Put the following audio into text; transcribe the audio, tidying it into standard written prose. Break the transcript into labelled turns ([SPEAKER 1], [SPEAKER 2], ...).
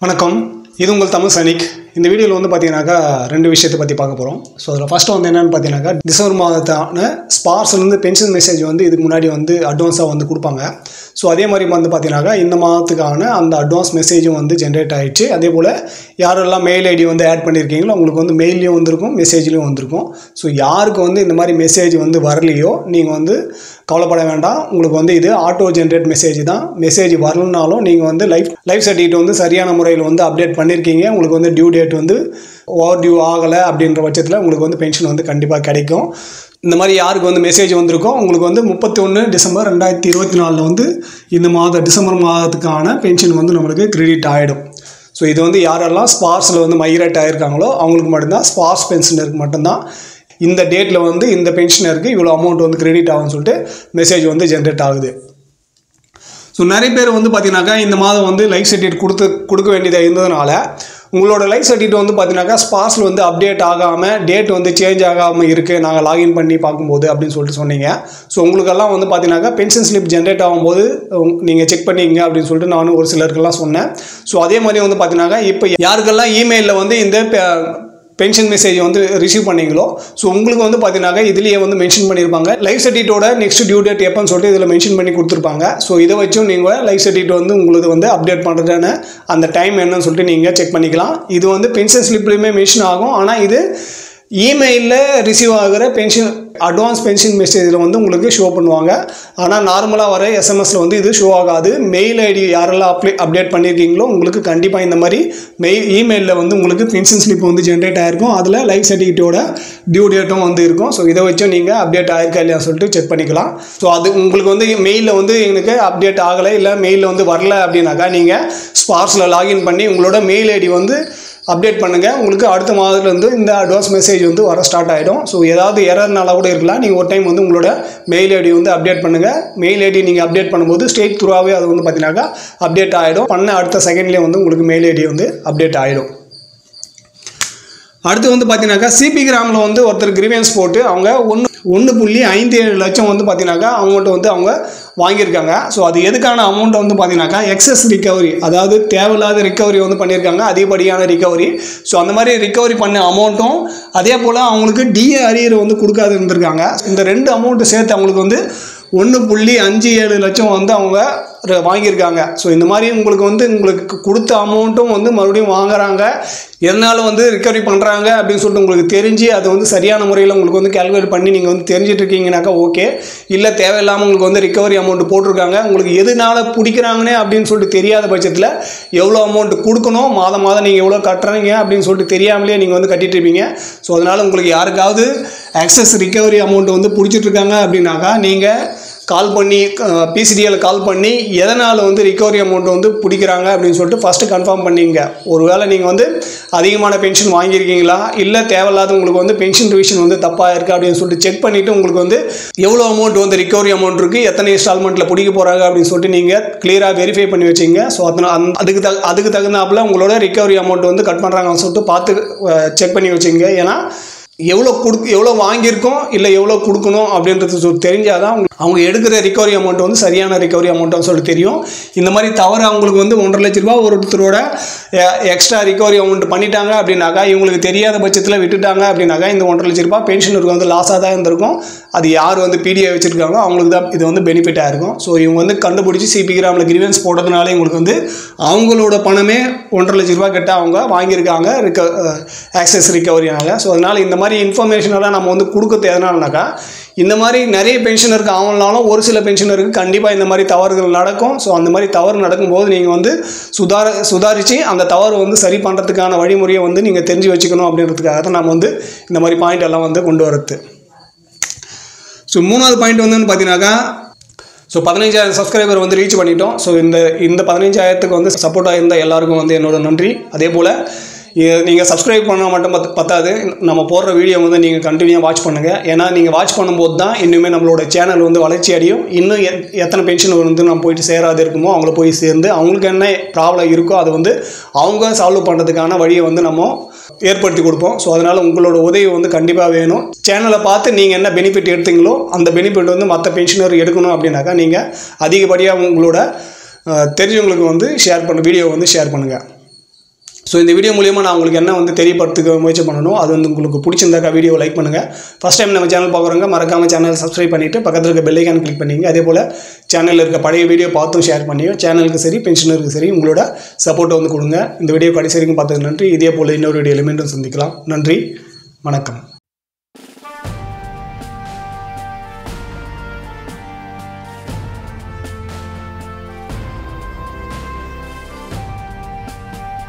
[SPEAKER 1] வணக்கம். இது உங்கள் தமிழ் சைனிக். இந்த வீடியோவில் வந்து பார்த்தீங்கன்னாக்கா ரெண்டு விஷயத்தை பற்றி பார்க்க போகிறோம். ஸோ அதில் ஃபஸ்ட்டு வந்து என்னென்னு பார்த்தீங்கன்னாக்கா டிசம்பர் மாதத்தான ஸ்பார்ஸ்லேருந்து பென்ஷன் மெசேஜ் வந்து இதுக்கு முன்னாடி வந்து அட்வான்ஸாக வந்து கொடுப்பாங்க. ஸோ அதே மாதிரி வந்து பார்த்தீங்கன்னாக்கா இந்த மாதத்துக்கான அந்த அட்வான்ஸ் மெசேஜும் வந்து ஜென்ரேட் ஆகிடுச்சு. அதே போல் யாரெல்லாம் மெயில் ஐடி வந்து ஆட் பண்ணியிருக்கீங்களோ அவங்களுக்கு வந்து மெயிலையும் வந்திருக்கும், மெசேஜ்லேயும் வந்திருக்கும். ஸோ யாருக்கு வந்து இந்த மாதிரி மெசேஜ் வந்து வரலையோ நீங்கள் வந்து கவலைப்பட வேண்டாம். உங்களுக்கு வந்து இது ஆட்டோ ஜென்ரேட் மெசேஜ் தான். மெசேஜ் வரலனாலும் நீங்கள் வந்து லைஃப் சர்டிஃபிகேட் வந்து சரியான முறையில் வந்து அப்டேட் பண்ணியிருக்கீங்க. உங்களுக்கு வந்து டியூ டேட் வந்து ஓவர் டியூ ஆகலை அப்படின்ற பட்சத்தில் உங்களுக்கு வந்து பென்ஷன் வந்து கண்டிப்பாக கிடைக்கும். இந்த மாதிரி யாருக்கு வந்து மெசேஜ் வந்திருக்கோ உங்களுக்கு வந்து 31 டிசம்பர் 2024 வந்து இந்த டிசம்பர் மாதத்துக்கான பென்ஷன் வந்து நம்மளுக்கு கிரெடிட் ஆகிடும். ஸோ இது வந்து யாரெல்லாம் ஸ்பார்ஸில் வந்து மைக்ரேட் ஆகிருக்காங்களோ அவங்களுக்கு மட்டும்தான், ஸ்பார்ஸ் பென்ஷனருக்கு மட்டும்தான் இந்த டேட்டில் வந்து இந்த பென்ஷனருக்கு இவ்வளோ அமௌண்ட் வந்து கிரெடிட் ஆகும்னு சொல்லிட்டு மெசேஜ் வந்து ஜென்ரேட் ஆகுது. ஸோ நிறைய பேர் வந்து பார்த்தீங்கன்னாக்கா இந்த மாதம் வந்து லைஃப் சர்டிஃபிகேட் கொடுக்க வேண்டியதாக இருந்ததுனால உங்களோட லைஃப் சர்டிஃபிகேட் வந்து பார்த்தீங்கன்னாக்கா ஸ்பார்ஸில் வந்து அப்டேட் ஆகாமல் டேட் வந்து சேஞ்ச் ஆகாமல் இருக்குது, நாங்கள் லாகின் பண்ணி பார்க்கும்போது அப்படின்னு சொல்லிட்டு சொன்னீங்க. ஸோ உங்களுக்கெல்லாம் வந்து பார்த்தீங்கன்னாக்கா பென்ஷன் ஸ்லிப் ஜென்ரேட் ஆகும்போது நீங்கள் செக் பண்ணிங்க அப்படின்னு சொல்லிட்டு நானும் ஒரு சிலருக்கெல்லாம் சொன்னேன். ஸோ அதே மாதிரி வந்து பார்த்தீங்கன்னாக்கா இப்போ யாருக்கெல்லாம் இமெயிலில் வந்து இந்த பென்ஷன் மெசேஜ் வந்து ரிசீவ் பண்ணீங்களோ ஸோ உங்களுக்கு வந்து பார்த்தீங்கன்னா இதுலேயே வந்து மென்ஷன் பண்ணியிருப்பாங்க லைஃப் சர்டிஃபிகேட்டோட நெக்ஸ்ட் டியூ டேட் எப்போன்னு சொல்லிட்டு இதில் மென்ஷன் பண்ணி கொடுத்துருப்பாங்க. ஸோ இதை வச்சும் நீங்கள் லைஃப் சர்டிஃபிகேட் வந்து உங்களுக்கு வந்து அப்டேட் பண்ணுறதுன்னு அந்த டைம் என்னன்னு சொல்லிட்டு நீங்கள் செக் பண்ணிக்கலாம். இது வந்து பென்ஷன் ஸ்லிப்லேயுமே மென்ஷன் ஆகும். ஆனால் இது இமெயிலில் ரிசீவ் ஆகிற அட்வான்ஸ் பென்ஷன் மெசேஜில் வந்து உங்களுக்கு ஷோ பண்ணுவாங்க. ஆனால் நார்மலாக வர எஸ்எம்எஸில் வந்து இது ஷோ ஆகாது. மெயில் ஐடி யாரெல்லாம் அப்டேட் பண்ணியிருக்கீங்களோ உங்களுக்கு கண்டிப்பாக இந்த மாதிரி இமெயிலில் வந்து உங்களுக்கு பென்ஷன் ஸ்லிப் வந்து ஜென்ரேட் ஆகிருக்கும். அதில் லைஃப் சர்டிஃபிகேட்டோட டியூ டேட்டும் வந்து இருக்கும். ஸோ இதை வச்சும் நீங்கள் அப்டேட் ஆகிருக்கா இல்லையா சொல்லிட்டு செக் பண்ணிக்கலாம். ஸோ அது உங்களுக்கு வந்து மெயிலில் வந்து எனக்கு அப்டேட் ஆகலை இல்லை மெயிலில் வந்து வரல அப்படின்னாக்கா நீங்கள் ஸ்பார்ஸில் லாகின் பண்ணி உங்களோட மெயில் ஐடி வந்து அப்டேட் பண்ணுங்கள். உங்களுக்கு அடுத்த மாதத்துலேருந்து இந்த அட்வான்ஸ் மெசேஜ் வந்து வர ஸ்டார்ட் ஆகிடும். ஸோ ஏதாவது எரர்னால கூட இருக்கலாம். நீங்கள் ஒரு டைம் வந்து உங்களோட மெயில் ஐடி வந்து அப்டேட் பண்ணுங்கள். மெயில் ஐடி நீங்கள் அப்டேட் பண்ணும்போது ஸ்டேட் த்ரூவாகவே அது வந்து பார்த்தீங்கன்னாக்கா அப்டேட் ஆகிடும். அடுத்த செகண்ட்லேயே வந்து உங்களுக்கு மெயில் ஐடி வந்து அப்டேட் ஆகிடும். அடுத்து வந்து பார்த்தீங்கன்னாக்கா சிபி கிராமில் வந்து ஒருத்தர் கிரீவன்ஸ் போட்டு அவங்க 1.57 லட்சம் வந்து பார்த்தீங்கன்னாக்கா அமௌண்ட் வந்து அவங்க வாங்கியிருக்காங்க. ஸோ அது எதுக்கான அமௌண்ட்டை வந்து பார்த்தீங்கன்னாக்கா எக்ஸஸ் ரிகவரி, அதாவது தேவையில்லாத ரிகவரி வந்து பண்ணியிருக்காங்க, அதிகப்படியான ரிகவரி. ஸோ அந்த மாதிரி ரிகவரி பண்ண அமௌண்ட்டும் அதே போல் அவங்களுக்கு டிஏ அரியர் வந்து கொடுக்காது இருந்திருக்காங்க. இந்த ரெண்டு அமௌண்ட்டு சேர்த்து அவங்களுக்கு வந்து 1.57 லட்சம் வந்து அவங்க வாங்கியிருக்காங்க. ஸோ இந்த மாதிரி உங்களுக்கு கொடுத்த அமௌண்ட்டும் வந்து மறுபடியும் வாங்குறாங்க, எதனால வந்து ரிகவரி பண்ணுறாங்க அப்படின்னு சொல்லிட்டு உங்களுக்கு தெரிஞ்சு அதை வந்து சரியான முறையில் உங்களுக்கு வந்து கால்குலேட் பண்ணி நீங்கள் வந்து தெரிஞ்சிட்டு இருக்கீங்கன்னாக்கா ஓகே. இல்லை தேவையில்லாமல் உங்களுக்கு வந்து ரிகவரி அமௌண்ட் போட்டிருக்காங்க, உங்களுக்கு எதனால பிடிக்கிறாங்கன்னே அப்படின்னு சொல்லிட்டு தெரியாத பட்சத்தில் எவ்வளோ அமௌண்ட் கொடுக்கணும், மாதம் நீங்கள் எவ்வளோ கட்டுறீங்க அப்படின்னு சொல்லிட்டு தெரியாமலே நீங்கள் வந்து கட்டிட்டு இருப்பீங்க. ஸோ அதனால் உங்களுக்கு யாருக்காவது எக்ஸஸ் ரிகவரி அமௌண்ட் வந்து பிடிச்சிட்ருக்காங்க அப்படின்னாக்கா நீங்கள் கால் பண்ணி பிசிடிஎல் கால் பண்ணி எதனால் வந்து ரிகவரி அமௌண்ட் வந்து பிடிக்கிறாங்க அப்படின்னு சொல்லிட்டு ஃபஸ்ட்டு கன்ஃபார்ம் பண்ணிங்க. ஒருவேளை நீங்கள் வந்து அதிகமான பென்ஷன் வாங்கியிருக்கீங்களா இல்லை தேவையில்லாத உங்களுக்கு வந்து பென்ஷன் ரிவிஷன் வந்து தப்பாக இருக்குது அப்படின்னு சொல்லிட்டு செக் பண்ணிவிட்டு உங்களுக்கு வந்து எவ்வளோ அமௌண்ட் வந்து ரிகவரி அமௌண்ட் இருக்குது, எத்தனை இன்ஸ்டால்மெண்ட்டில் பிடிக்க போகிறாங்க அப்படின்னு சொல்லிட்டு நீங்கள் கிளியராக வெரிஃபை பண்ணி வச்சிங்க. ஸோ அதுக்கு தகுந்தாப்பில் உங்களோட ரிகவரி அமௌண்ட் வந்து கட் பண்ணுறாங்கன்னு சொல்லிட்டு பார்த்து செக் பண்ணி வச்சிங்க. ஏன்னா எவ்வளோ வாங்கியிருக்கோம் இல்லை எவ்வளோ கொடுக்கணும் அப்படின்றது தெரிஞ்சால் தான் அவங்க எடுக்கிற ரிகவரி அமௌண்ட் வந்து சரியான ரிகவரி அமௌண்ட்டுன்னு சொல்லிட்டு தெரியும். இந்த மாதிரி தவறு அவங்களுக்கு வந்து 1.5 லட்ச ரூபா ஒருத்தரோட எக்ஸ்ட்ரா ரிகவரி அமௌண்ட் பண்ணிட்டாங்க அப்படின்னாக்கா இவங்களுக்கு தெரியாத பட்சத்தில் விட்டுட்டாங்க அப்படின்னாக்கா இந்த 1.5 லட்ச ரூபா பென்ஷனருக்கு வந்து லாஸாக தான் இருந்திருக்கும். அது யார் வந்து பிடிஐ வச்சுருக்காங்களோ அவங்களுக்கு தான் இது வந்து பெனிஃபிட்டாக இருக்கும். ஸோ இவங்க வந்து கண்டுபிடிச்சி சிபி கிராமில் கிரீவன்ஸ் போடுறதுனால இவங்களுக்கு வந்து அவங்களோட பணமே 1.5 லட்ச ரூபா கிட்ட அவங்க வாங்கியிருக்காங்க ஆக்சஸ் ரிகவரினால. ஸோ அதனால் இந்த மாதிரி இன்ஃபர்மேஷனெல்லாம் நம்ம வந்து கொடுக்கறது எதனாலனாக்கா இந்த மாதிரி நிறைய பென்ஷனருக்கு ஆகலனாலும் ஒரு சில பென்ஷனருக்கு கண்டிப்பாக இந்த மாதிரி தவறுகள் நடக்கும். ஸோ அந்த மாதிரி தவறு நடக்கும்போது நீங்கள் வந்து சுதாரித்து அந்த தவறு வந்து சரி பண்ணுறதுக்கான வழிமுறையை வந்து நீங்கள் தெரிஞ்சு வச்சுக்கணும் அப்படின்றதுக்காக தான் நம்ம வந்து இந்த மாதிரி பாயிண்ட் எல்லாம் வந்து கொண்டு வரது. ஸோ மூணாவது பாயிண்ட் வந்து பார்த்தீங்கன்னாக்கா 15,000 சப்ஸ்கிரைபர் வந்து ரீச் பண்ணிட்டோம். ஸோ இந்த 15,000க்கு வந்து சப்போர்ட்டாக இருந்த எல்லாருக்கும் வந்து என்னோட நன்றி. அதே போல் நீங்கள் சப்ஸ்கிரைப் பண்ணால் மட்டும் பத்தாது, நம்ம போடுற வீடியோ வந்து நீங்கள் கண்டினியூவாக வாட்ச் பண்ணுங்கள். ஏன்னா நீங்கள் வாட்ச் பண்ணும்போது தான் இன்னுமே நம்மளோட சேனல் வந்து வளர்ச்சி அடையும். இன்னும் எத்தனை பென்ஷன் வந்து நம்ம போயிட்டு சேராது இருக்குமோ அவங்கள போய் சேர்ந்து அவங்களுக்கு என்ன ப்ராப்ளம் இருக்கோ அதை வந்து அவங்க சால்வ் பண்ணுறதுக்கான வழியை வந்து நம்ம ஏற்படுத்தி கொடுப்போம். ஸோ அதனால் உங்களோட உதவி வந்து கண்டிப்பாக வேணும். சேனலை பார்த்து நீங்கள் என்ன பெனிஃபிட் எடுத்தீங்களோ அந்த பெனிஃபிட் வந்து மற்ற பென்ஷனர் எடுக்கணும் அப்படின்னாக்கா நீங்கள் அதிகப்படியாக உங்களோட தெரிஞ்சவங்களுக்கு வந்து வீடியோ வந்து ஷேர் பண்ணுங்கள். ஸோ இந்த வீடியோ மூலியமாக நான் உங்களுக்கு என்ன வந்து தெரியப்படுத்துக்க முயற்சி பண்ணணும், அது வந்து உங்களுக்கு பிடிச்சிருந்தாக்கா வீடியோ லைக் பண்ணுங்கள். ஃபஸ்ட் டைம் நம்ம சேனல் பார்க்குறவங்க மறக்காமல் சேனல் சப்ஸ்கிரைப் பண்ணிவிட்டு பக்கத்தில் இருக்க பெல் ஐக்கான் கிளிக் பண்ணிங்க. அதே போல் சேனலில் இருக்க பழைய வீடியோ பார்த்தும் ஷேர் பண்ணியோ சேனலுக்கு சரி பென்ஷனருக்கு சரி உங்களோட சப்போர்ட்டை வந்து கொடுங்க. இந்த வீடியோ கடைசி வரைக்கும் பார்த்ததுக்கு நன்றி. இதே போல் இன்னொரு வீடியோவில் மீண்டும் சந்திக்கலாம். நன்றி, வணக்கம்.